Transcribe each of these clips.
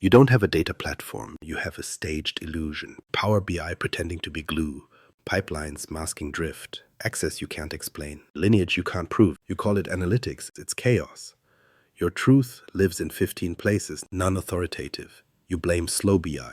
You don't have a data platform, you have a staged illusion. Power BI pretending to be glue, pipelines masking drift, access you can't explain, lineage you can't prove. You call it analytics, it's chaos. Your truth lives in 15 places, none authoritative. You blame slow BI.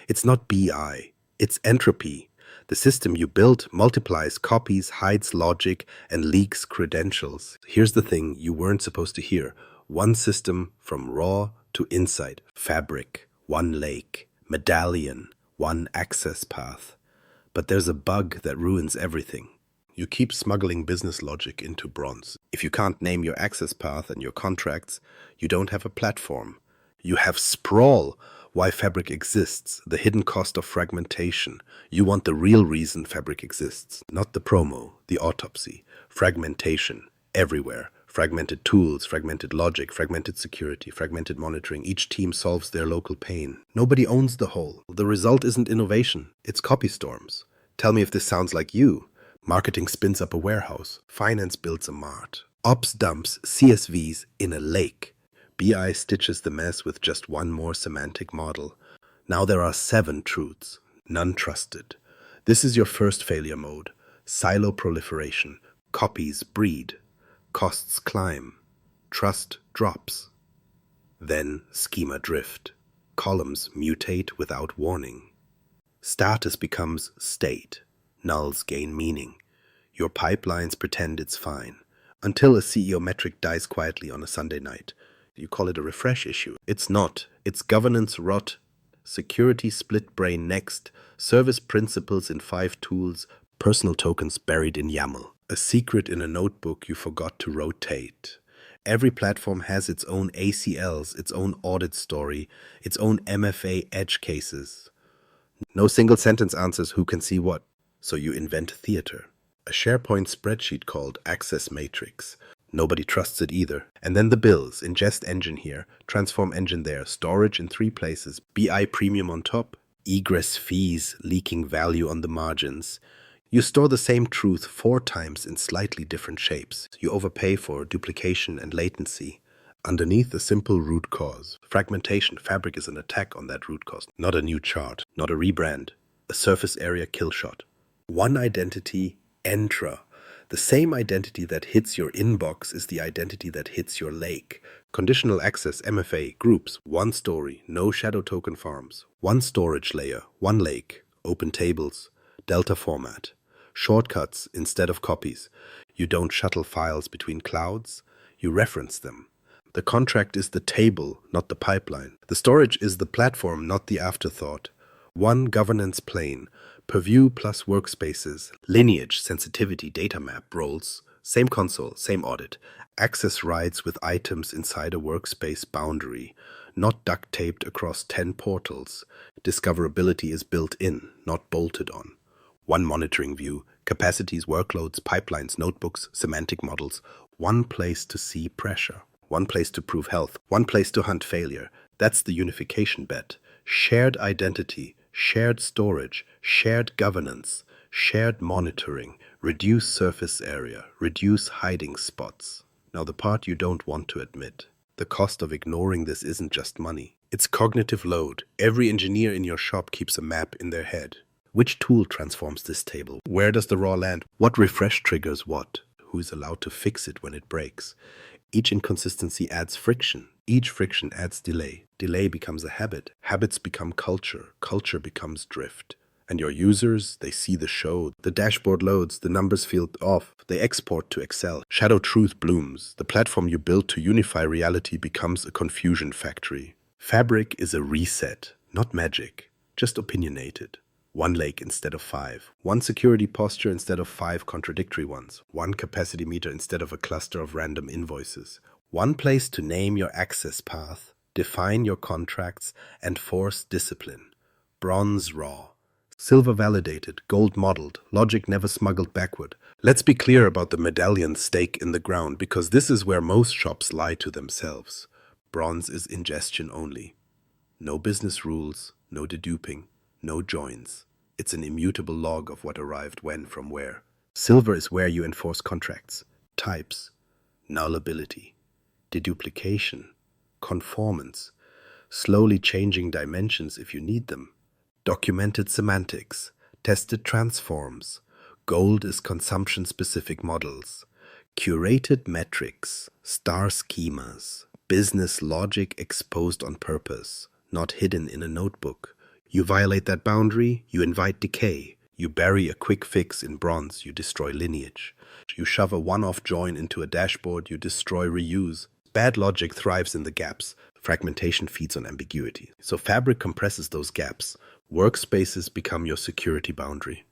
It's not BI, it's entropy. The system you built multiplies copies, hides logic, and leaks credentials. Here's the thing you weren't supposed to hear. One system from raw to insight. Fabric, OneLake, Medallion, one access path. But there's a bug that ruins everything. You keep smuggling business logic into bronze. If you can't name your access path and your contracts, you don't have a platform. You have Sprawl. Why Fabric exists, the hidden cost of fragmentation. You want the real reason Fabric exists, not the promo, the autopsy. Fragmentation, everywhere. Fragmented tools, fragmented logic, fragmented security, fragmented monitoring. Each team solves their local pain. Nobody owns the whole. The result isn't innovation, it's copy storms. Tell me if this sounds like you. Marketing spins up a warehouse. Finance builds a mart. Ops dumps CSVs in a lake. BI stitches the mess with just one more semantic model. Now there are 7 truths, none trusted. This is your first failure mode. Silo proliferation. Copies breed. Costs climb. Trust drops. Then schema drift. Columns mutate without warning. Status becomes state. Nulls gain meaning. Your pipelines pretend it's fine. Until a CEO metric dies quietly on a Sunday night. You call it a refresh issue. It's not. It's governance rot, security split brain next, service principles in 5 tools, personal tokens buried in YAML. A secret in a notebook you forgot to rotate. Every platform has its own ACLs, its own audit story, its own MFA edge cases. No single sentence answers who can see what. So you invent theater. A SharePoint spreadsheet called Access Matrix. Nobody trusts it either. And then the bills, ingest engine here, transform engine there, storage in 3 places, BI premium on top, egress fees leaking value on the margins. You store the same truth 4 times in slightly different shapes. You overpay for duplication and latency. Underneath a simple root cause. Fragmentation. Fabric is an attack on that root cause. Not a new chart, not a rebrand. A surface area killshot. One identity, Entra. The same identity that hits your inbox is the identity that hits your lake. Conditional access, MFA, groups, one story, no shadow token farms, one storage layer, OneLake, open tables, delta format, shortcuts instead of copies. You don't shuttle files between clouds, you reference them. The contract is the table, not the pipeline. The storage is the platform, not the afterthought. One governance plane. Purview plus workspaces, lineage, sensitivity, data map, roles, same console, same audit, access rights with items inside a workspace boundary, not duct taped across 10 portals. Discoverability is built in, not bolted on. One monitoring view, capacities, workloads, pipelines, notebooks, semantic models, one place to see pressure, one place to prove health, one place to hunt failure. That's the unification bet. Shared identity. Shared storage, shared governance, shared monitoring, reduce surface area, reduce hiding spots. Now the part you don't want to admit. The cost of ignoring this isn't just money. It's cognitive load. Every engineer in your shop keeps a map in their head. Which tool transforms this table? Where does the raw land? What refresh triggers what? Who is allowed to fix it when it breaks? Each inconsistency adds friction. Each friction adds delay. Delay becomes a habit. Habits become culture. Culture becomes drift. And your users, they see the show. The dashboard loads. The numbers feel off. They export to Excel. Shadow truth blooms. The platform you built to unify reality becomes a confusion factory. Fabric is a reset, not magic, just opinionated. OneLake instead of 5. One security posture instead of 5 contradictory ones. One capacity meter instead of a cluster of random invoices. One place to name your access path, define your contracts, and force discipline. Bronze raw. Silver validated, gold modeled, logic never smuggled backward. Let's be clear about the medallion stake in the ground, because this is where most shops lie to themselves. Bronze is ingestion only. No business rules, no deduping, no joins. It's an immutable log of what arrived when from where. Silver is where you enforce contracts, types, nullability, deduplication, conformance. slowly changing dimensions if you need them. Documented semantics, tested transforms. Gold is consumption-specific models. Curated metrics, star schemas, business logic exposed on purpose, not hidden in a notebook. You violate that boundary, you invite decay. You bury a quick fix in bronze, you destroy lineage. You shove a one-off join into a dashboard, you destroy reuse. Bad logic thrives in the gaps. Fragmentation feeds on ambiguity. So Fabric compresses those gaps. Workspaces become your security boundary.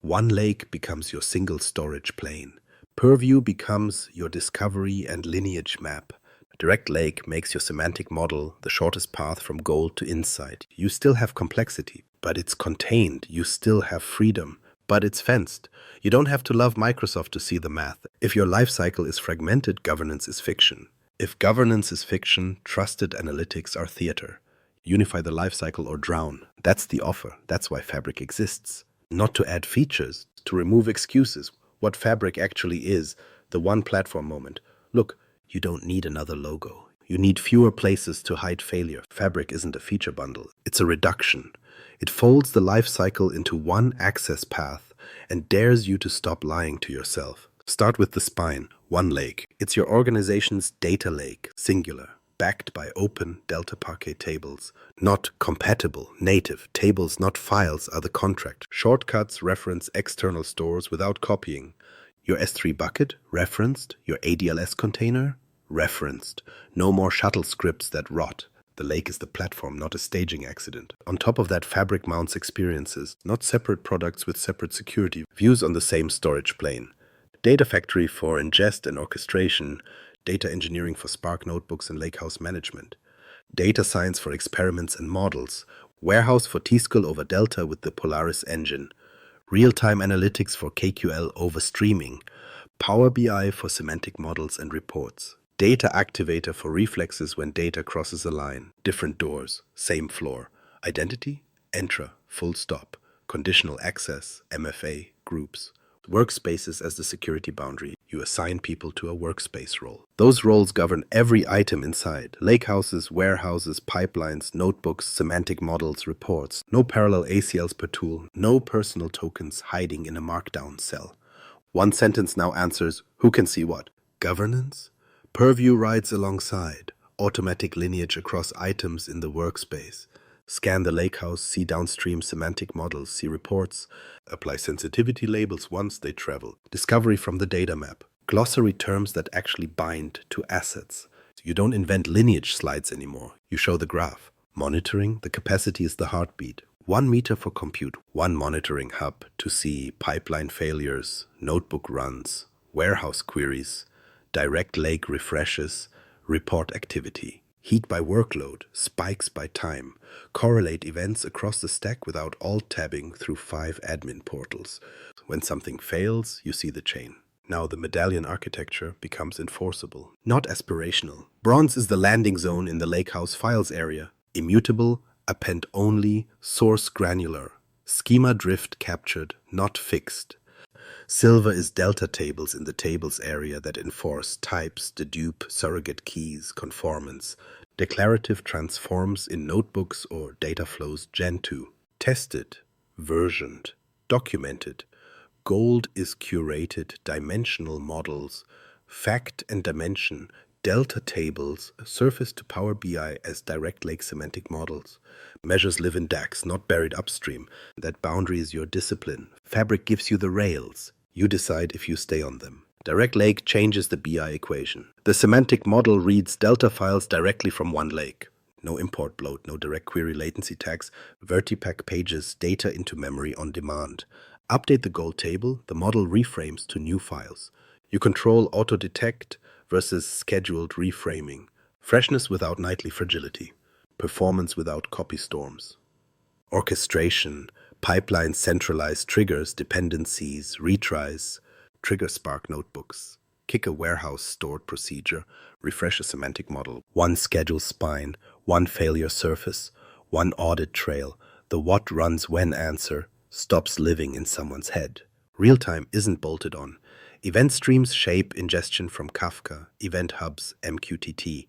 OneLake becomes your single storage plane. Purview becomes your discovery and lineage map. Direct Lake makes your semantic model the shortest path from goal to insight. You still have complexity, but it's contained. You still have freedom, but it's fenced. You don't have to love Microsoft to see the math. If your lifecycle is fragmented, governance is fiction. If governance is fiction, trusted analytics are theater. Unify the lifecycle or drown. That's the offer. That's why Fabric exists. Not to add features, to remove excuses. What Fabric actually is, the one platform moment. Look, you don't need another logo. You need fewer places to hide failure. Fabric isn't a feature bundle. It's a reduction. It folds the lifecycle into one access path and dares you to stop lying to yourself. Start with the spine, OneLake. It's your organization's data lake, singular, backed by open Delta Parquet tables. Not compatible, native. Tables, not files, are the contract. Shortcuts reference external stores without copying. Your S3 bucket, referenced. Your ADLS container, referenced. No more shuttle scripts that rot. The lake is the platform, not a staging accident. On top of that, Fabric mounts experiences, not separate products with separate security. Views on the same storage plane. Data factory for ingest and orchestration. Data engineering for Spark notebooks and lakehouse management. Data science for experiments and models. Warehouse for T-Skull over Delta with the Polaris engine. Real-time analytics for KQL over streaming. Power BI for semantic models and reports. Data activator for reflexes when data crosses a line. Different doors, same floor. Identity, Entra, full stop. Conditional access, MFA, groups. Workspaces as the security boundary. You assign people to a workspace role. Those roles govern every item inside. Lakehouses, warehouses, pipelines, notebooks, semantic models, reports. No parallel ACLs per tool. No personal tokens hiding in a markdown cell. One sentence now answers, who can see what? Governance? Purview rides alongside. Automatic lineage across items in the workspace. Scan the lakehouse, see downstream semantic models, see reports. Apply sensitivity labels once they travel. Discovery from the data map. Glossary terms that actually bind to assets. You don't invent lineage slides anymore. You show the graph. Monitoring, the capacity is the heartbeat. 1 meter for compute, one monitoring hub to see pipeline failures, notebook runs, warehouse queries, direct lake refreshes, report activity. Heat by workload, spikes by time, correlate events across the stack without alt-tabbing through 5 admin portals. When something fails, you see the chain. Now the Medallion Architecture becomes enforceable, not aspirational. Bronze is the landing zone in the Lakehouse files area. Immutable, append only, source granular. Schema drift captured, not fixed. Silver is delta tables in the tables area that enforce types, dedupe, surrogate keys, conformance. Declarative transforms in notebooks or data flows Gen 2. Tested, versioned, documented. Gold is curated, dimensional models, fact and dimension, delta tables, surface to Power BI as direct lake semantic models. Measures live in DAX, not buried upstream. That boundary is your discipline. Fabric gives you the rails. You decide if you stay on them. Direct Lake changes the BI equation. The semantic model reads delta files directly from OneLake. No import bloat, no direct query latency tags. Vertipack pages data into memory on demand. Update the gold table, the model reframes to new files. You control auto-detect versus scheduled reframing. Freshness without nightly fragility. Performance without copy storms. Orchestration. Pipeline centralized triggers, dependencies, retries, trigger Spark notebooks, kick a warehouse stored procedure, refresh a semantic model, one schedule spine, one failure surface, one audit trail, the what runs when answer stops living in someone's head. Real-time isn't bolted on. Event streams shape ingestion from Kafka, event hubs, MQTT.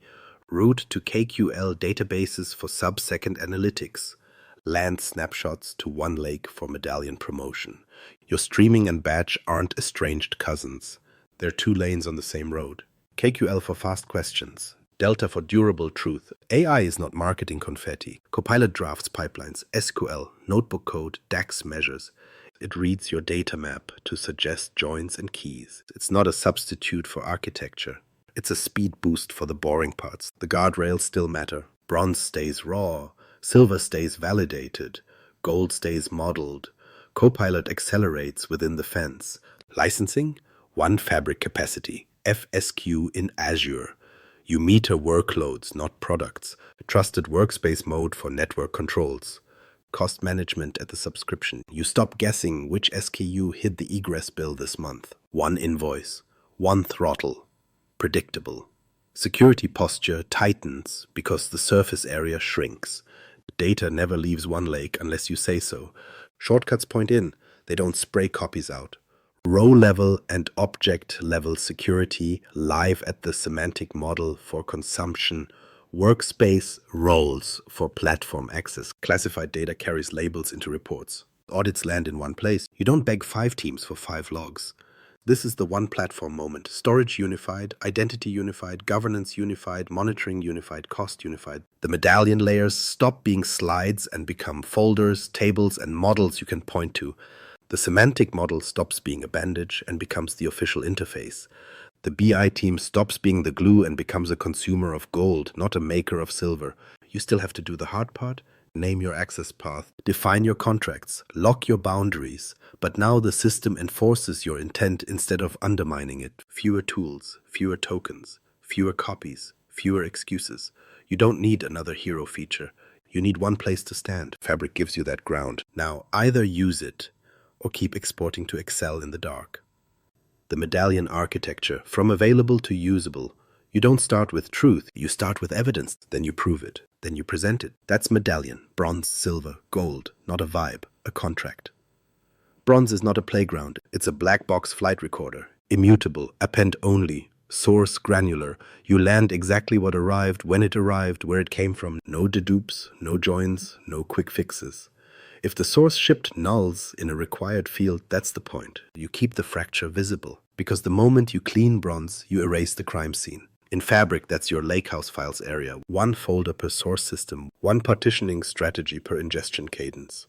Route to KQL databases for sub-second analytics. Land snapshots to OneLake for Medallion promotion. Your streaming and batch aren't estranged cousins. They're two lanes on the same road. KQL for fast questions. Delta for durable truth. AI is not marketing confetti. Copilot drafts pipelines, SQL, notebook code, DAX measures. It reads your data map to suggest joins and keys. It's not a substitute for architecture. It's a speed boost for the boring parts. The guardrails still matter. Bronze stays raw. Silver stays validated. Gold stays modeled. Copilot accelerates within the fence. Licensing? One fabric capacity. FSQ in Azure. You meter workloads, not products. Trusted workspace mode for network controls. Cost management at the subscription. You stop guessing which SKU hit the egress bill this month. One invoice. One throttle. Predictable. Security posture tightens because the surface area shrinks. Data never leaves OneLake unless you say so. Shortcuts point in. They don't spray copies out. Row-level and object-level security live at the semantic model for consumption. Workspace roles for platform access. Classified data carries labels into reports. Audits land in one place. You don't beg 5 teams for 5 logs. This is the one platform moment. Storage unified, identity unified, governance unified, monitoring unified, cost unified. The medallion layers stop being slides and become folders, tables, and models you can point to. The semantic model stops being a bandage and becomes the official interface. The BI team stops being the glue and becomes a consumer of gold, not a maker of silver. You still have to do the hard part. Name your access path, define your contracts, lock your boundaries. But now the system enforces your intent instead of undermining it. Fewer tools, fewer tokens, fewer copies, fewer excuses. You don't need another hero feature. You need one place to stand. Fabric gives you that ground. Now either use it or keep exporting to Excel in the dark. The Medallion Architecture, from available to usable. You don't start with truth, you start with evidence, then you prove it, then you present it. That's Medallion, bronze, silver, gold, not a vibe, a contract. Bronze is not a playground, it's a black box flight recorder. Immutable, append only, source granular. You land exactly what arrived, when it arrived, where it came from. No dedupes, no joins, no quick fixes. If the source shipped nulls in a required field, that's the point. You keep the fracture visible, because the moment you clean bronze, you erase the crime scene. In Fabric, that's your lakehouse files area. One folder per source system, one partitioning strategy per ingestion cadence.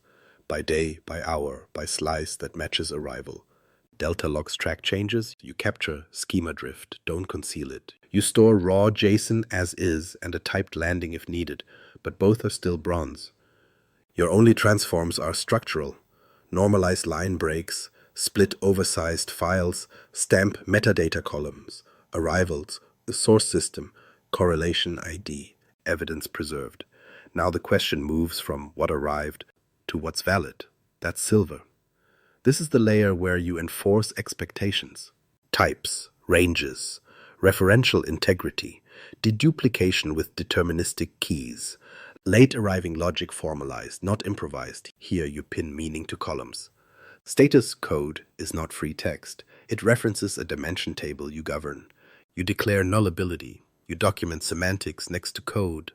By day, by hour, by slice that matches arrival. Delta logs track changes, you capture schema drift, don't conceal it. You store raw JSON as is and a typed landing if needed, but both are still bronze. Your only transforms are structural. Normalize line breaks, split oversized files, stamp metadata columns, arrivals, the source system, correlation ID, evidence preserved. Now the question moves from what arrived to what's valid. That's silver. This is the layer where you enforce expectations. Types, ranges, referential integrity, deduplication with deterministic keys. Late arriving logic formalized, not improvised. Here you pin meaning to columns. Status code is not free text. It references a dimension table you govern. You declare nullability. You document semantics next to code.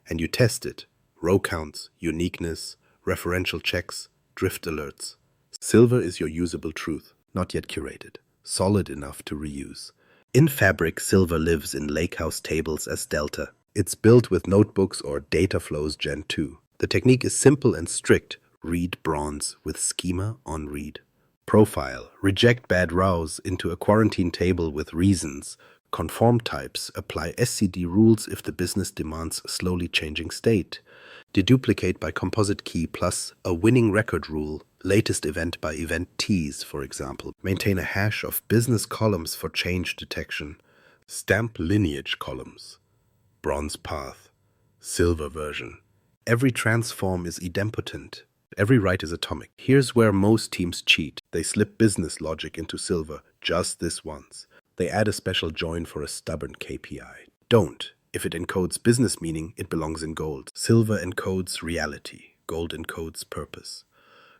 And you test it. Row counts, uniqueness, referential checks, drift alerts. Silver is your usable truth, not yet curated. Solid enough to reuse. In Fabric, silver lives in lakehouse tables as delta. It's built with notebooks or data flows Gen 2. The technique is simple and strict. Read bronze with schema on read. Profile. Reject bad rows into a quarantine table with reasons. Conform types. Apply SCD rules if the business demands slowly changing state. Deduplicate by composite key plus a winning record rule. Latest event by event T's, for example. Maintain a hash of business columns for change detection. Stamp lineage columns. Bronze path, silver version. Every transform is idempotent. Every write is atomic. Here's where most teams cheat. They slip business logic into silver just this once. They add a special join for a stubborn KPI. Don't. If it encodes business meaning, it belongs in gold. Silver encodes reality. Gold encodes purpose.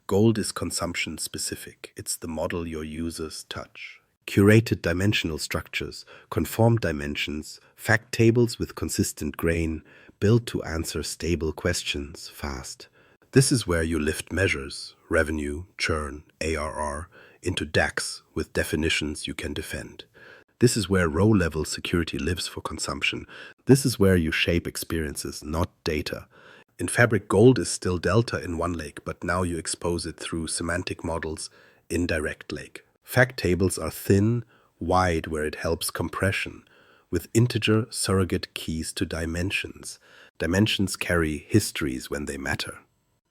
Gold is consumption specific. It's the model your users touch. curated dimensional structures, conformed dimensions, fact tables with consistent grain, built to answer stable questions fast. This is where you lift measures, revenue, churn, ARR, into DAX with definitions you can defend. This is where row-level security lives for consumption. This is where you shape experiences, not data. In Fabric, gold is still delta in OneLake, but now you expose it through semantic models in Direct Lake. Fact tables are thin, wide where it helps compression, with integer surrogate keys to dimensions. Dimensions carry histories when they matter.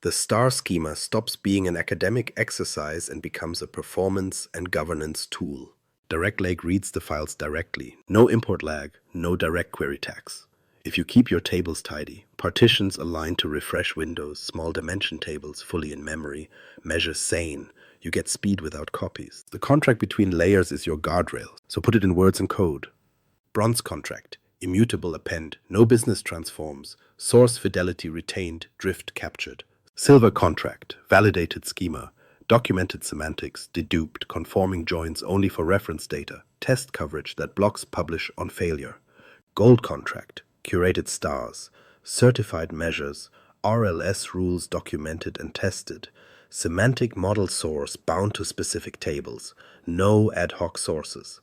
The star schema stops being an academic exercise and becomes a performance and governance tool. Direct Lake reads the files directly. No import lag, no direct query tax. If you keep your tables tidy, partitions aligned to refresh windows, small dimension tables fully in memory, measures sane, you get speed without copies. The contract between layers is your guardrail, so put it in words and code. Bronze contract, immutable append, no business transforms, source fidelity retained, drift captured. Silver contract, validated schema, documented semantics, deduped, conforming joins only for reference data, test coverage that blocks publish on failure. Gold contract, curated stars, certified measures, RLS rules documented and tested, semantic model source bound to specific tables, no ad hoc sources.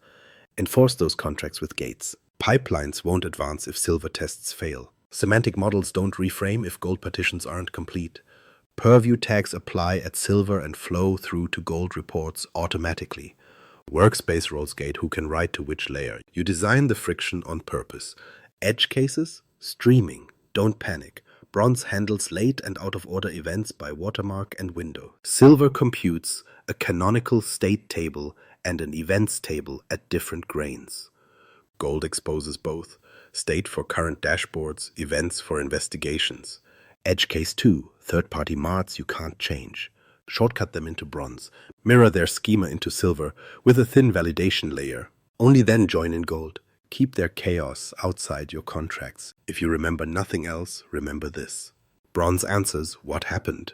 Enforce those contracts with gates. Pipelines won't advance if silver tests fail. Semantic models don't reframe if gold partitions aren't complete. Purview tags apply at silver and flow through to gold reports automatically. Workspace roles gate who can write to which layer. You design the friction on purpose. Edge cases? Streaming. Don't panic. Bronze handles late and out-of-order events by watermark and window. Silver computes a canonical state table and an events table at different grains. Gold exposes both. State for current dashboards, events for investigations. Edge case 2, third-party marts you can't change. Shortcut them into bronze. Mirror their schema into silver with a thin validation layer. Only then join in gold. Keep their chaos outside your contracts. If you remember nothing else, remember this. Bronze answers what happened.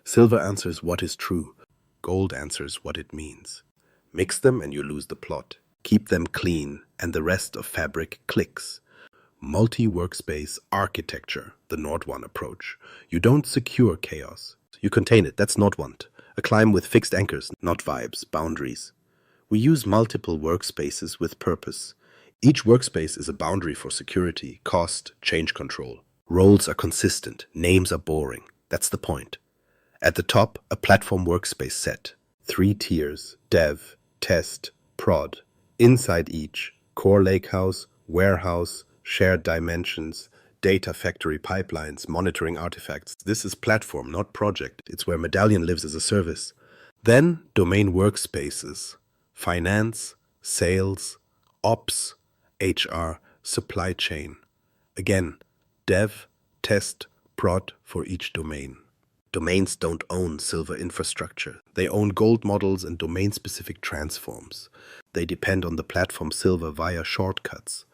Silver answers what is true. Gold answers what it means. Mix them and you lose the plot. Keep them clean and the rest of Fabric clicks. Multi-workspace architecture, the Nord One approach. You don't secure chaos. You contain it, that's Nord One. A climb with fixed anchors, not vibes, boundaries. We use multiple workspaces with purpose. Each workspace is a boundary for security, cost, change control. Roles are consistent, names are boring. That's the point. At the top, a platform workspace set. 3 tiers, dev, test, prod. Inside each, core lakehouse, warehouse, shared dimensions, data factory pipelines, monitoring artifacts. This is platform, not project. It's where Medallion lives as a service. Then, domain workspaces. Finance, sales, ops, HR, supply chain. Again, dev, test, prod for each domain. Domains don't own silver infrastructure. They own gold models and domain-specific transforms. They depend on the platform silver via shortcuts.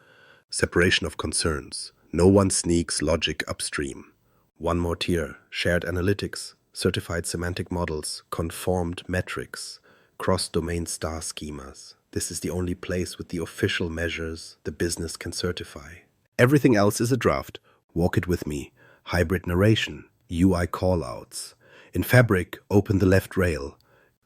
Separation of concerns. No one sneaks logic upstream. One more tier. Shared analytics, certified semantic models, conformed metrics, cross-domain star schemas. This is the only place with the official measures the business can certify. Everything else is a draft. Walk it with me. Hybrid narration, UI callouts. In Fabric, open the left rail.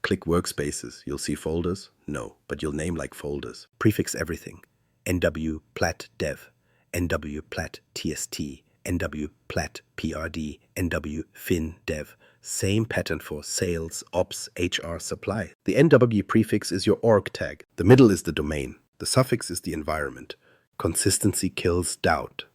Click workspaces. You'll see folders? No, but you'll name like folders. Prefix everything. NW plat dev, NW plat TST, NW plat PRD, NW fin dev. Same pattern for sales, ops, HR, supply. The NW prefix is your org tag. The middle is the domain. The suffix is the environment. Consistency kills doubt.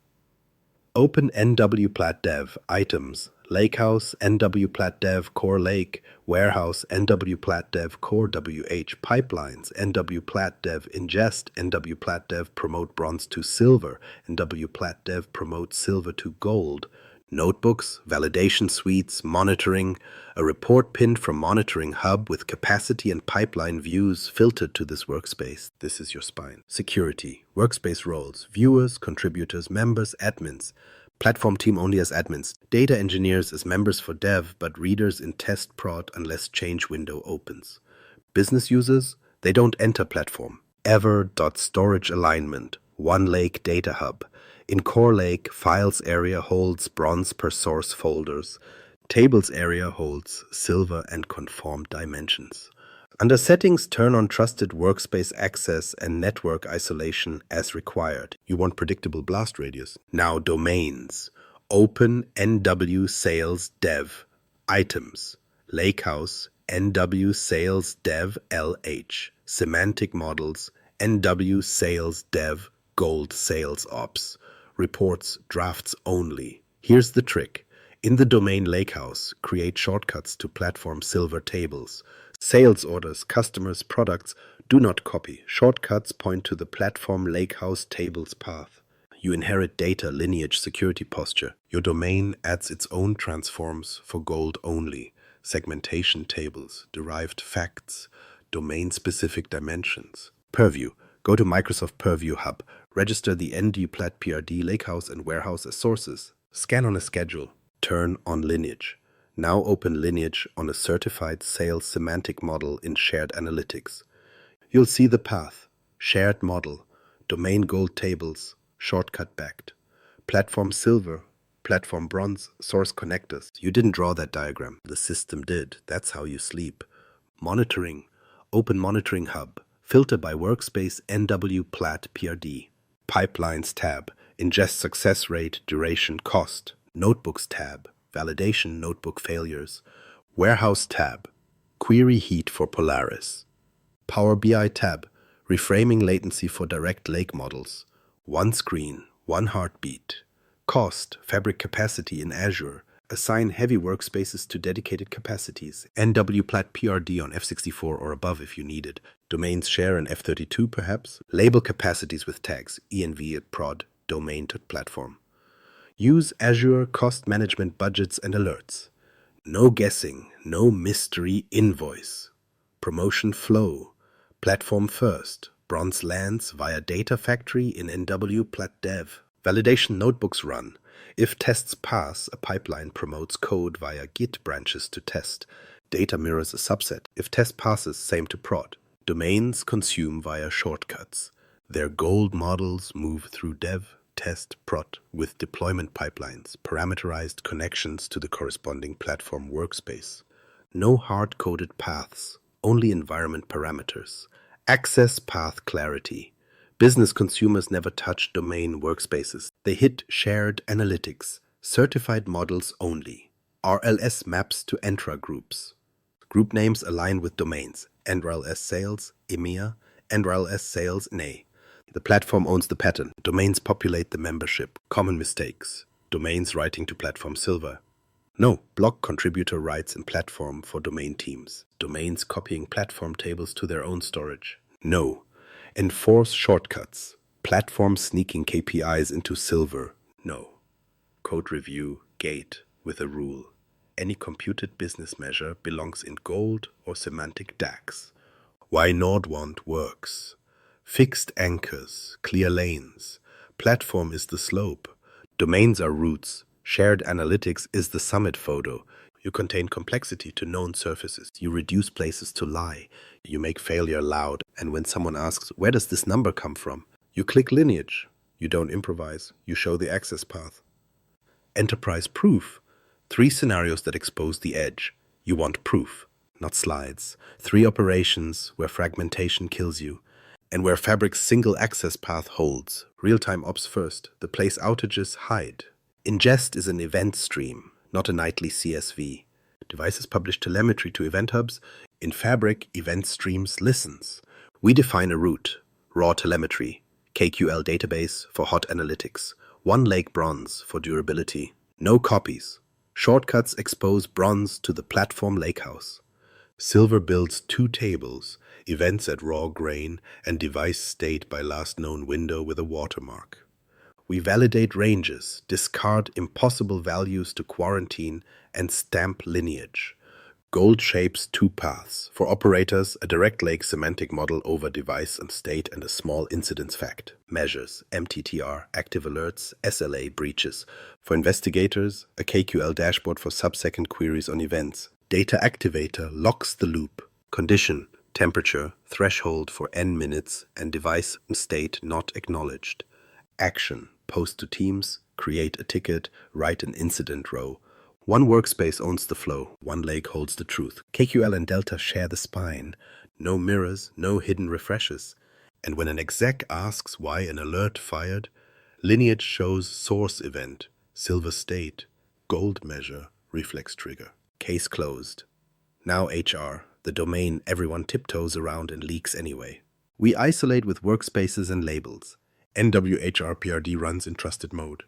Open NW plat dev items. Lakehouse, NW plat dev core lake. Warehouse, NW plat dev core WH pipelines. NW plat dev ingest. NW plat dev promote bronze to silver. NW plat dev promote silver to gold. Notebooks, validation suites, monitoring, a report pinned from Monitoring Hub with capacity and pipeline views filtered to this workspace. This is your spine. Security, workspace roles, viewers, contributors, members, admins. Platform team only as admins. Data engineers as members for dev, but readers in test prod unless change window opens. Business users, They don't enter platform. Ever.storage alignment, OneLake data hub. In core lake, files area holds bronze per source folders. Tables area holds silver and conform dimensions. Under settings, turn on trusted workspace access and network isolation as required. You want predictable blast radius. Now domains. Open NW sales dev. Items. Lakehouse NW sales dev LH. Semantic models NW sales dev gold sales ops. Reports drafts only. Here's the trick. In the domain Lakehouse, create shortcuts to platform silver tables. Sales orders, customers, products do not copy. Shortcuts point to the platform Lakehouse tables path. You inherit data lineage security posture. Your domain adds its own transforms for gold only. Segmentation tables, derived facts, domain-specific dimensions. Purview. Go to Microsoft Purview Hub. Register the ND-Plat PRD Lakehouse and Warehouse as sources. Scan on a schedule. Turn on Lineage. Now open Lineage on a certified sales semantic model in shared analytics. You'll see the path, shared model, domain gold tables, shortcut backed, platform silver, platform bronze, source connectors. You didn't draw that diagram. The system did. That's how you sleep. Monitoring, open monitoring hub, filter by workspace NW Plat PRD. Pipelines tab, ingest success rate, duration, cost. Notebooks tab, validation notebook failures. Warehouse tab, query heat for Polaris. Power BI tab, reframing latency for direct lake models. One screen, one heartbeat. Cost, fabric capacity in Azure. Assign heavy workspaces to dedicated capacities. NW Plat PRD on F64 or above if you need it. Domains share in F32 perhaps. Label capacities with tags, env at prod, domain to platform. Use Azure cost management budgets and alerts. No guessing, no mystery invoice. Promotion flow. Platform first. Bronze lands via data factory in NW Plat Dev. Validation notebooks run. If tests pass, a pipeline promotes code via Git branches to test. Data mirrors a subset. If test passes, same to prod. Domains consume via shortcuts. Their gold models move through dev, test, prod with deployment pipelines, parameterized connections to the corresponding platform workspace. No hard-coded paths, only environment parameters. Access path clarity. Business consumers never touch domain workspaces. They hit shared analytics, certified models only. RLS maps to Entra groups. Group names align with domains. NRLS sales, EMEA, NRLS sales, NA. The platform owns the pattern. Domains populate the membership. Common mistakes. Domains writing to platform silver. No, block contributor rights in platform for domain teams. Domains copying platform tables to their own storage. No. Enforce shortcuts. Platform sneaking KPIs into silver. No. Code review, gate, with a rule. Any computed business measure belongs in gold or semantic DAX. Why Nordwand works. Fixed anchors, clear lanes. Platform is the slope. Domains are routes. Shared analytics is the summit photo. You contain complexity to known surfaces. You reduce places to lie. You make failure loud. And when someone asks, where does this number come from? You click Lineage. You don't improvise. You show the access path. Enterprise proof. 3 scenarios that expose the edge. You want proof, not slides. 3 operations where fragmentation kills you. And where Fabric's single access path holds. Real-time ops first. The place outages hide. Ingest is an event stream, not a nightly CSV. Devices publish telemetry to event hubs. In Fabric, event streams listens. We define a route, raw telemetry, KQL database for hot analytics, OneLake bronze for durability. No copies. Shortcuts expose bronze to the platform lakehouse. Silver builds 2 tables, events at raw grain and device state by last known window with a watermark. We validate ranges, discard impossible values to quarantine, and stamp lineage. Gold shapes 2 paths. For operators, a direct lake semantic model over device and state and a small incidence fact. Measures, MTTR, active alerts, SLA breaches. For investigators, a KQL dashboard for sub-second queries on events. Data activator locks the loop. Condition, Temperature, threshold for n minutes, and device state not acknowledged. Action, post to teams, create a ticket, write an incident row. One workspace owns the flow, OneLake holds the truth. KQL and Delta share the spine. No mirrors, no hidden refreshes. And when an exec asks why an alert fired, Lineage shows source event, silver state, gold measure, reflex trigger. Case closed. Now HR, the domain everyone tiptoes around and leaks anyway. We isolate with workspaces and labels. NWHRPRD runs in trusted mode.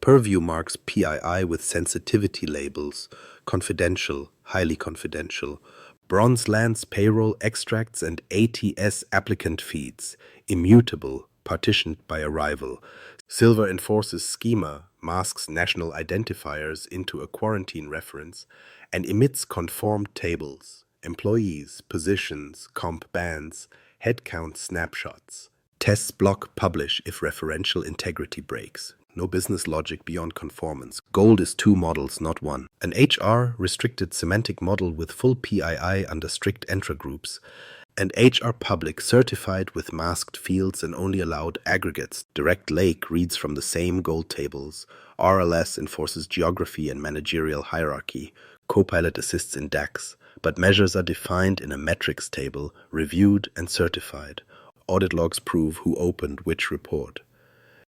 Purview marks PII with sensitivity labels, confidential, highly confidential. Bronze lands payroll extracts and ATS applicant feeds, immutable, partitioned by arrival. Silver enforces schema, masks national identifiers into a quarantine reference, and emits conformed tables, employees, positions, comp bands, headcount snapshots. Tests block publish if referential integrity breaks. No business logic beyond conformance. Gold is 2 models, not 1. An HR restricted semantic model with full PII under strict Entra groups. And HR public certified with masked fields and only allowed aggregates. Direct Lake reads from the same gold tables. RLS enforces geography and managerial hierarchy. Copilot assists in DAX, but measures are defined in a metrics table, reviewed and certified. Audit logs prove who opened which report.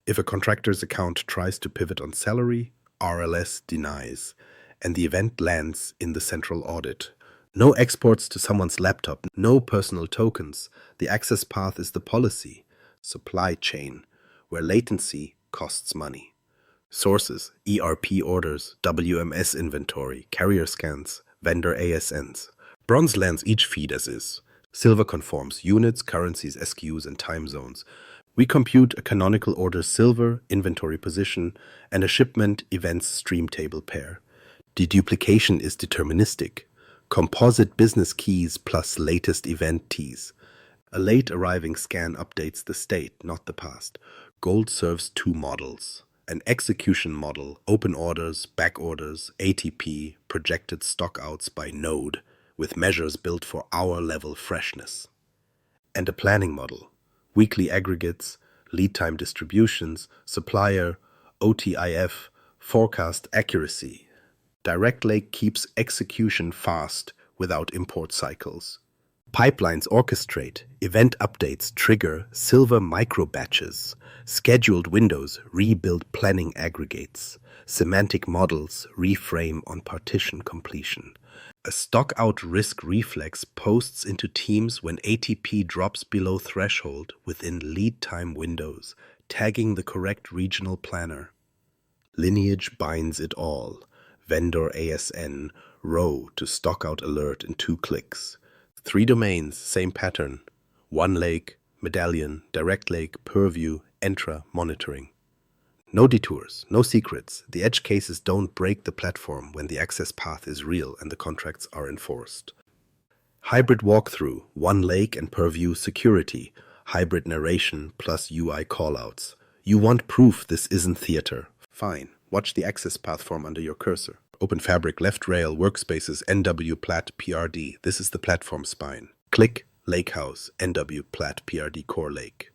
If a contractor's account tries to pivot on salary, RLS denies, and the event lands in the central audit. No exports to someone's laptop, no personal tokens. The access path is the policy. Supply chain, where latency costs money. Sources, ERP orders, WMS inventory, carrier scans, vendor ASNs. Bronze lands each feed as is. Silver conforms units, currencies, SKUs, and time zones. We compute a canonical order silver, inventory position, and a shipment events stream table pair. Deduplication is deterministic. Composite business keys plus latest event teas. A late arriving scan updates the state, not the past. Gold serves 2 models. An execution model, open orders, back orders, ATP, projected stockouts by node, with measures built for hour-level freshness. And a planning model, weekly aggregates, lead time distributions, supplier, OTIF, forecast accuracy. Direct Lake keeps execution fast without import cycles. Pipelines orchestrate, event updates trigger silver micro batches, scheduled windows rebuild planning aggregates, semantic models reframe on partition completion. A stockout risk reflex posts into teams when ATP drops below threshold within lead time windows, tagging the correct regional planner. Lineage binds it all. Vendor ASN, row to stockout alert in 2 clicks. 3 domains, same pattern. OneLake, Medallion, Direct Lake, Purview, Entra, monitoring. No detours, no secrets. The edge cases don't break the platform when the access path is real and the contracts are enforced. Hybrid walkthrough, OneLake and Purview security, hybrid narration plus UI callouts. You want proof this isn't theater? Fine, watch the access path form under your cursor. Open Fabric, left rail, workspaces, NW Plat PRD. This is the platform spine. Click Lakehouse, NW Plat PRD Core Lake.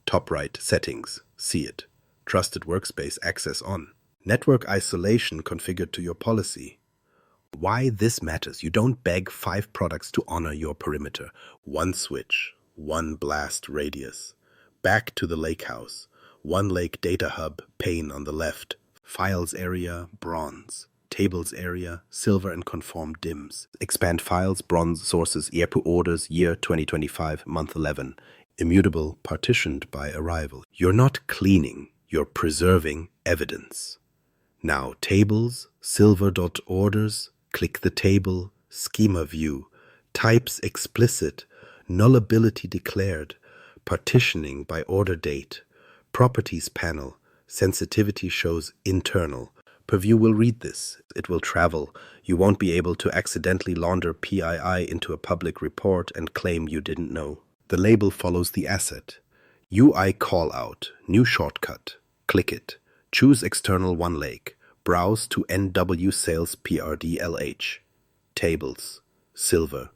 Top right, settings, see it. Trusted workspace access on. Network isolation configured to your policy. Why this matters? You don't beg 5 products to honor your perimeter. 1 switch, 1 blast radius. Back to the Lakehouse. OneLake Data Hub, pane on the left. Files area, bronze. Tables area, silver and conform dims. Expand files, bronze sources, ERP orders, year 2025, month 11. Immutable, partitioned by arrival. You're not cleaning, you're preserving evidence. Now tables, silver.orders, click the table, schema view, types explicit, nullability declared, partitioning by order date, properties panel, sensitivity shows internal. Purview will read this. It will travel. You won't be able to accidentally launder PII into a public report and claim you didn't know. The label follows the asset. UI callout, new shortcut. Click it. Choose external OneLake. Browse to NW Sales PRD LH. Tables. Silver.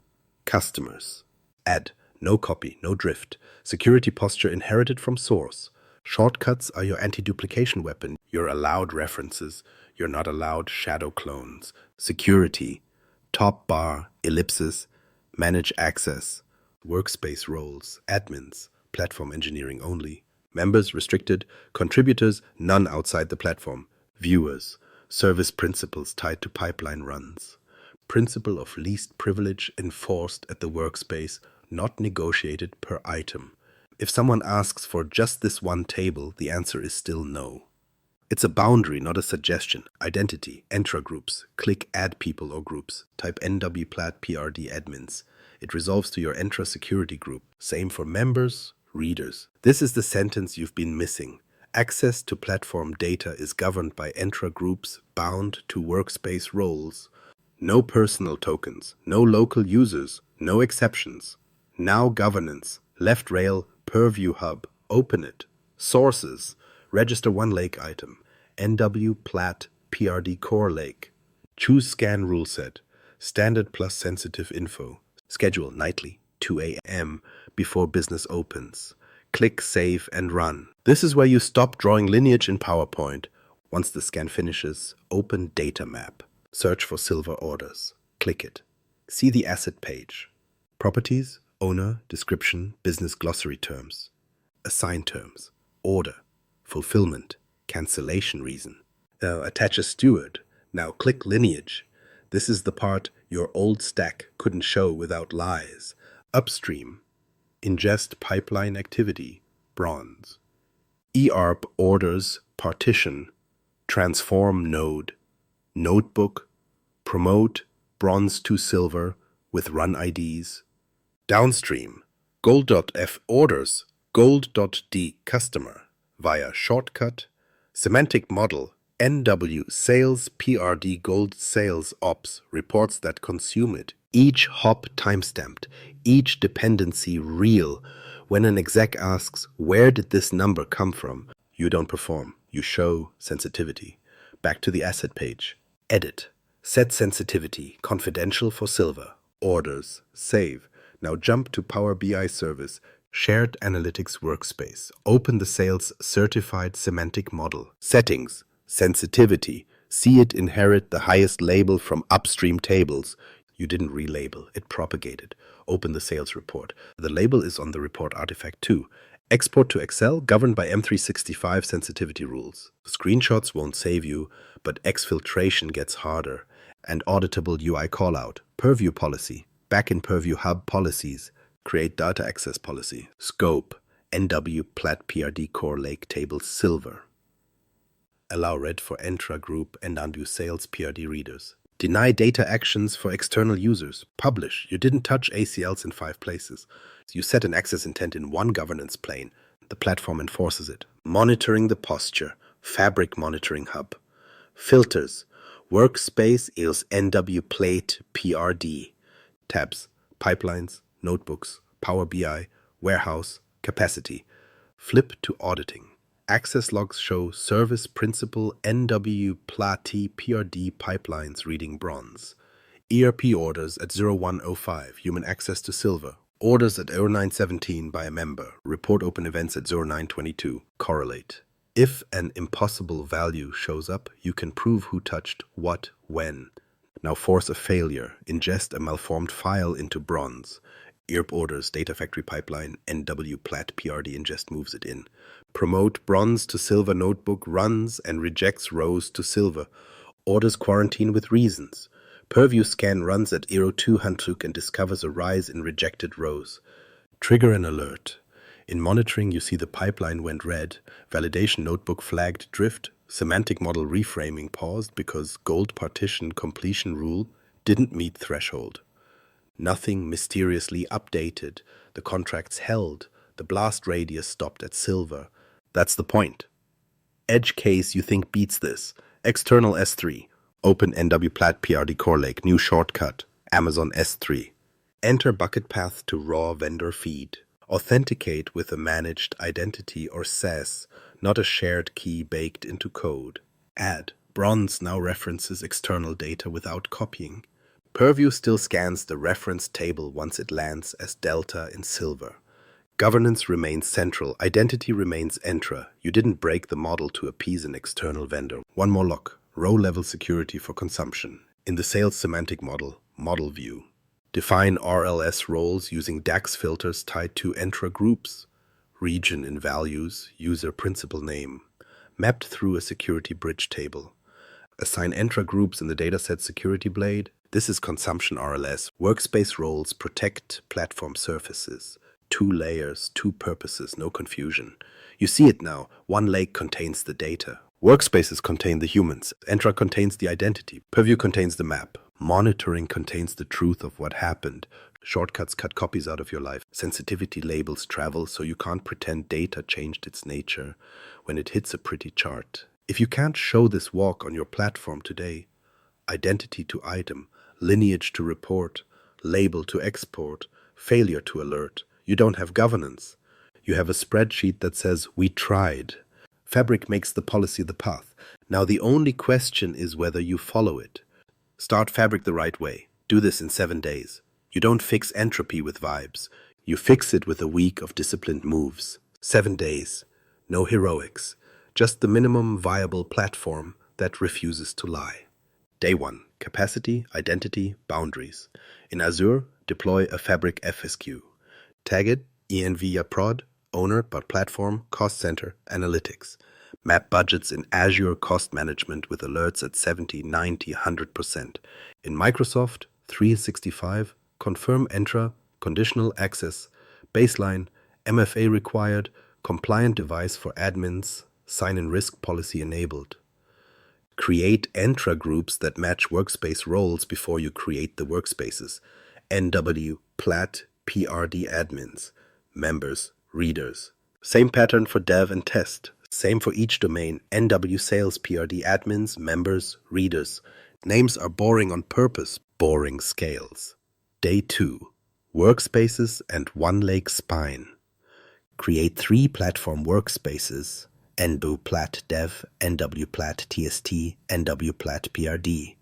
Customers. Add. No copy, no drift. Security posture inherited from source. Shortcuts are your anti-duplication weapon. You're allowed references. You're not allowed shadow clones. Security. Top bar, ellipsis, manage access, workspace roles, admins, platform engineering only, members restricted, contributors none outside the platform, viewers, service principles tied to pipeline runs, principle of least privilege enforced at the workspace, not negotiated per item. If someone asks for just this one table, the answer is still no. It's a boundary, not a suggestion. Identity, Entra groups. Click Add people or groups. Type nwplat prd admins. It resolves to your Entra security group. Same for members, readers. This is the sentence you've been missing. Access to platform data is governed by Entra groups bound to workspace roles. No personal tokens, no local users, no exceptions. Now governance, left rail, Purview hub, open it. Sources. Register OneLake item, nwplat prd core lake. Choose scan rule set, standard plus sensitive info. Schedule nightly, 2 a.m. before business opens. Click save and run. This is where you stop drawing lineage in PowerPoint. Once the scan finishes, open data map. Search for silver orders. Click it. See the asset page. Properties, owner, description, business glossary terms. Assign terms. Order. Fulfillment, cancellation reason. Attach a steward. Now click lineage. This is the part your old stack couldn't show without lies. Upstream, ingest pipeline activity, bronze. EARP orders, partition, transform node, notebook, promote, bronze to silver with run IDs. Downstream, gold.f orders, gold.d customer. Via shortcut, semantic model, NW sales PRD gold sales ops reports that consume it. Each hop timestamped, each dependency real. When an exec asks, where did this number come from? You don't perform, you show sensitivity. Back to the asset page. Edit. Set sensitivity, confidential for silver. Orders, save. Now jump to Power BI service. Shared Analytics Workspace. Open the Sales Certified Semantic Model. Settings. Sensitivity. See it inherit the highest label from upstream tables. You didn't relabel, it propagated. Open the sales report. The label is on the report artifact too. Export to Excel governed by M365 sensitivity rules. Screenshots won't save you, but exfiltration gets harder. And auditable UI callout. Purview policy. Back in Purview Hub policies. Create data access policy. Scope. nwplat prd core lake table silver. Allow read for Entra group and undo sales PRD readers. Deny data actions for external users. Publish. You didn't touch ACLs in 5 places. You set an access intent in one governance plane. The platform enforces it. Monitoring the posture. Fabric monitoring hub. Filters. Workspace is nwplate PRD. Tabs. Pipelines. Notebooks, Power BI, warehouse, capacity. Flip to auditing. Access logs show service principal nwplat PRD pipelines reading bronze. ERP orders at 0105, human access to silver. Orders at 0917 by a member. Report open events at 0922. Correlate. If an impossible value shows up, you can prove who touched what, when. Now force a failure. Ingest a malformed file into bronze. ERP orders, data factory pipeline, nwplat PRD ingest moves it in. Promote bronze to silver notebook runs and rejects rows to silver. Orders quarantine with reasons. Purview scan runs at 02 Handtuch and discovers a rise in rejected rows. Trigger an alert. In monitoring, you see the pipeline went red, validation notebook flagged drift, semantic model reframing paused because gold partition completion rule didn't meet threshold. Nothing mysteriously updated. The contracts held. The blast radius stopped at silver. That's the point. Edge case you think beats this. External S3. Open nwplat prd core lake. New shortcut. Amazon S3. Enter bucket path to raw vendor feed. Authenticate with a managed identity or SaaS, not a shared key baked into code. Add. Bronze now references external data without copying. Purview still scans the reference table once it lands as delta in silver. Governance remains central. Identity remains Entra. You didn't break the model to appease an external vendor. One more look. Row-level security for consumption. In the sales semantic model, model view. Define RLS roles using DAX filters tied to Entra groups. Region in values, user principal name. Mapped through a security bridge table. Assign Entra groups in the dataset security blade. This is consumption RLS. Workspace roles protect platform surfaces. 2 layers, 2 purposes, no confusion. You see it now. OneLake contains the data. Workspaces contain the humans. Entra contains the identity. Purview contains the map. Monitoring contains the truth of what happened. Shortcuts cut copies out of your life. Sensitivity labels travel, so you can't pretend data changed its nature when it hits a pretty chart. If you can't show this walk on your platform today, identity to item, lineage to report, label to export, failure to alert, you don't have governance. You have a spreadsheet that says, "We tried." Fabric makes the policy the path. Now the only question is whether you follow it. Start Fabric the right way. Do this in 7 days. You don't fix entropy with vibes. You fix it with a week of disciplined moves. 7 days. No heroics. Just the minimum viable platform that refuses to lie. Day 1. Capacity, identity, boundaries. In Azure, deploy a Fabric FSQ. Tag it env-prod, owner, but platform, cost center, analytics. Map budgets in Azure cost management with alerts at 70, 90, 100%. In Microsoft 365, confirm Entra, conditional access, baseline, MFA required, compliant device for admins, sign-in risk policy enabled. Create Entra groups that match workspace roles before you create the workspaces. NW, plat, PRD admins, members, readers. Same pattern for dev and test. Same for each domain. NW sales, PRD admins, members, readers. Names are boring on purpose. Boring scales. Day 2. Workspaces and OneLake spine. Create 3 platform workspaces. NW plat dev, NW plat TST, NW plat PRD.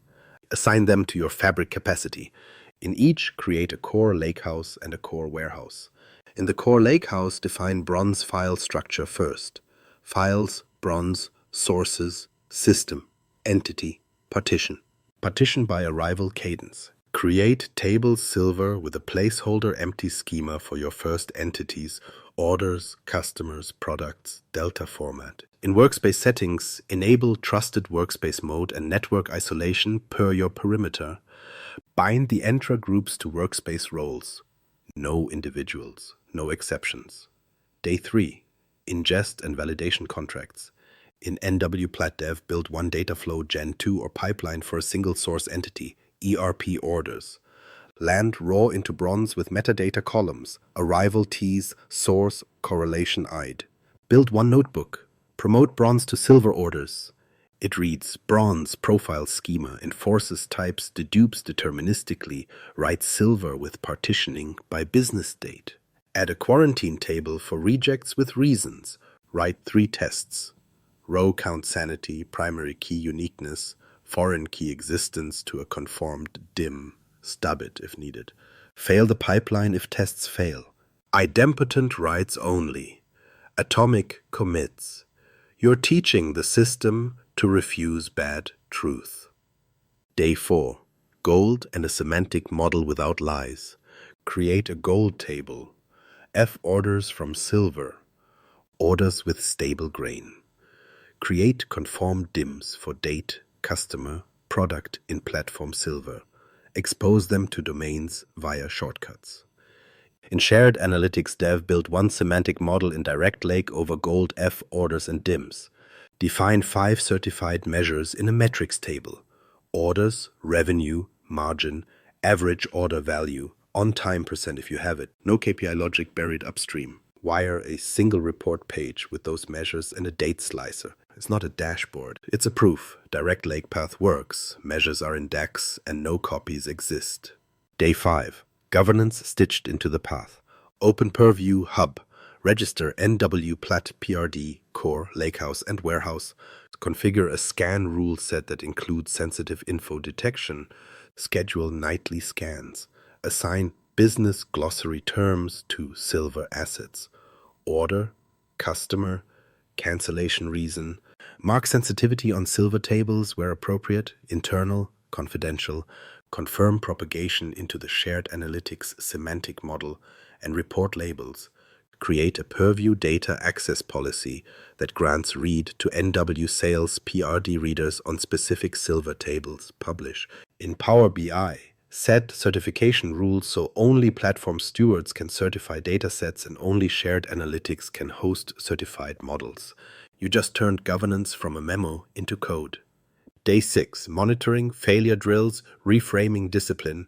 Assign them to your Fabric capacity. In each, create a core lakehouse and a core warehouse. In the core lakehouse, define bronze file structure first. Files, bronze, sources, system, entity, partition. Partition by arrival cadence. Create tables silver with a placeholder empty schema for your first entities, orders, customers, products, delta format. In workspace settings, enable trusted workspace mode and network isolation per your perimeter. Bind the Entra groups to workspace roles. No individuals, no exceptions. Day 3. Ingest and validation contracts. In NW plat dev, build one data flow Gen 2 or pipeline for a single source entity, ERP orders. Land raw into bronze with metadata columns, arrival T's, source, correlation ID. Build one notebook. Promote bronze to silver orders. It reads bronze profile schema, enforces types, dedupes deterministically, writes silver with partitioning by business date. Add a quarantine table for rejects with reasons. Write 3 tests. Row count sanity, primary key uniqueness, foreign key existence to a conformed dim. Stub it if needed. Fail the pipeline if tests fail. Idempotent writes only. Atomic commits. You're teaching the system to refuse bad truth. Day 4. Gold and a semantic model without lies. Create a gold table. F orders from silver. Orders with stable grain. Create conform DIMs for date, customer, product in platform silver. Expose them to domains via shortcuts. In shared analytics dev, build one semantic model in direct lake over gold F orders and DIMs. Define 5 certified measures in a metrics table. Orders, revenue, margin, average order value, on-time % if you have it. No KPI logic buried upstream. Wire a single report page with those measures and a date slicer. It's not a dashboard. It's a proof. Direct lake path works. Measures are in DAX and no copies exist. Day 5. Governance stitched into the path. Open Purview Hub. Register NW plat PRD, core, lakehouse, and warehouse. Configure a scan rule set that includes sensitive info detection. Schedule nightly scans. Assign business glossary terms to silver assets. Order, customer, cancellation reason. Mark sensitivity on silver tables where appropriate, internal, confidential. Confirm propagation into the shared analytics semantic model and report labels. Create a Purview data access policy that grants read to NW sales PRD readers on specific silver tables. Publish. In Power BI, set certification rules so only platform stewards can certify datasets and only shared analytics can host certified models. You just turned governance from a memo into code. Day 6. Monitoring, failure drills, reframing discipline.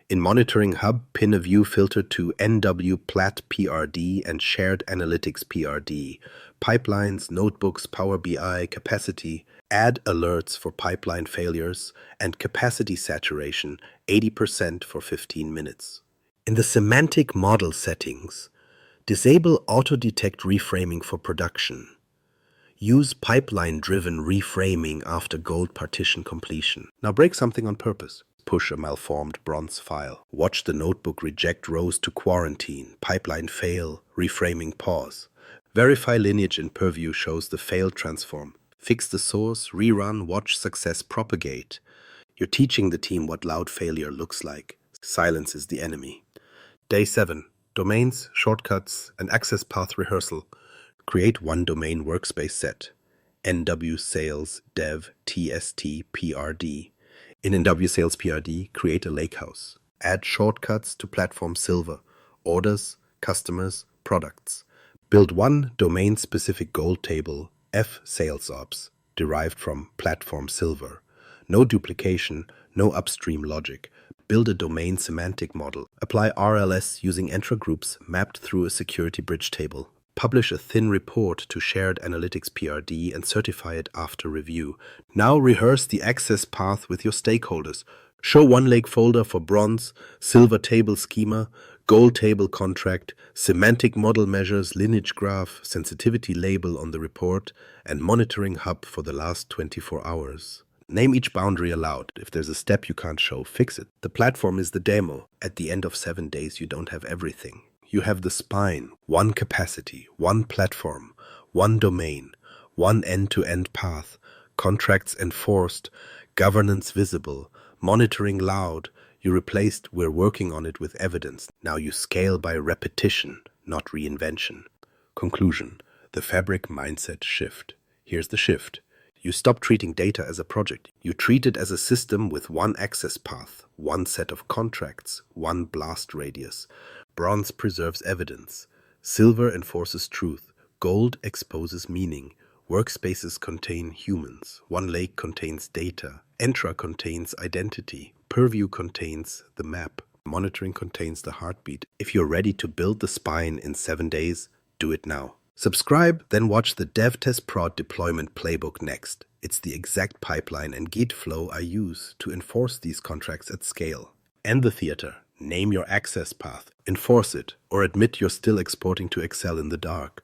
In Monitoring Hub, pin a view filter to NW Plat PRD and Shared Analytics PRD. Pipelines, notebooks, Power BI, capacity. Add alerts for pipeline failures and capacity saturation, 80% for 15 minutes. In the semantic model settings, disable auto-detect reframing for production. Use pipeline-driven reframing after gold partition completion. Now break something on purpose. Push a malformed bronze file. Watch the notebook reject rows to quarantine. Pipeline fail. Reframing pause. Verify lineage in Purview shows the failed transform. Fix the source, rerun, watch success propagate. You're teaching the team what loud failure looks like. Silence is the enemy. Day 7. Domains, shortcuts, and access path rehearsal. Create one domain workspace set. NW Sales Dev TST PRD. In NW Sales PRD, create a lakehouse. Add shortcuts to Platform Silver, orders, customers, products. Build one domain-specific gold table, F Sales Ops, derived from Platform Silver. No duplication, no upstream logic. Build a domain semantic model. Apply RLS using Entra groups mapped through a security bridge table. Publish a thin report to Shared Analytics PRD and certify it after review. Now rehearse the access path with your stakeholders. Show OneLake folder for bronze, silver table schema, gold table contract, semantic model measures, lineage graph, sensitivity label on the report, and monitoring hub for the last 24 hours. Name each boundary aloud. If there's a step you can't show, fix it. The platform is the demo. At the end of 7 days, you don't have everything. You have the spine, one capacity, one platform, one domain, one end-to-end path, contracts enforced, governance visible, monitoring loud. You replaced "we're working on it" with evidence. Now you scale by repetition, not reinvention. Conclusion: the Fabric mindset shift. Here's the shift. You stop treating data as a project. You treat it as a system with one access path, one set of contracts, one blast radius. Bronze preserves evidence. Silver enforces truth. Gold exposes meaning. Workspaces contain humans. OneLake contains data. Entra contains identity. Purview contains the map. Monitoring contains the heartbeat. If you're ready to build the spine in 7 days, do it now. Subscribe, then watch the DevTest Prod deployment playbook next. It's the exact pipeline and Git flow I use to enforce these contracts at scale. End the theater. Name your access path, enforce it, or admit you're still exporting to Excel in the dark.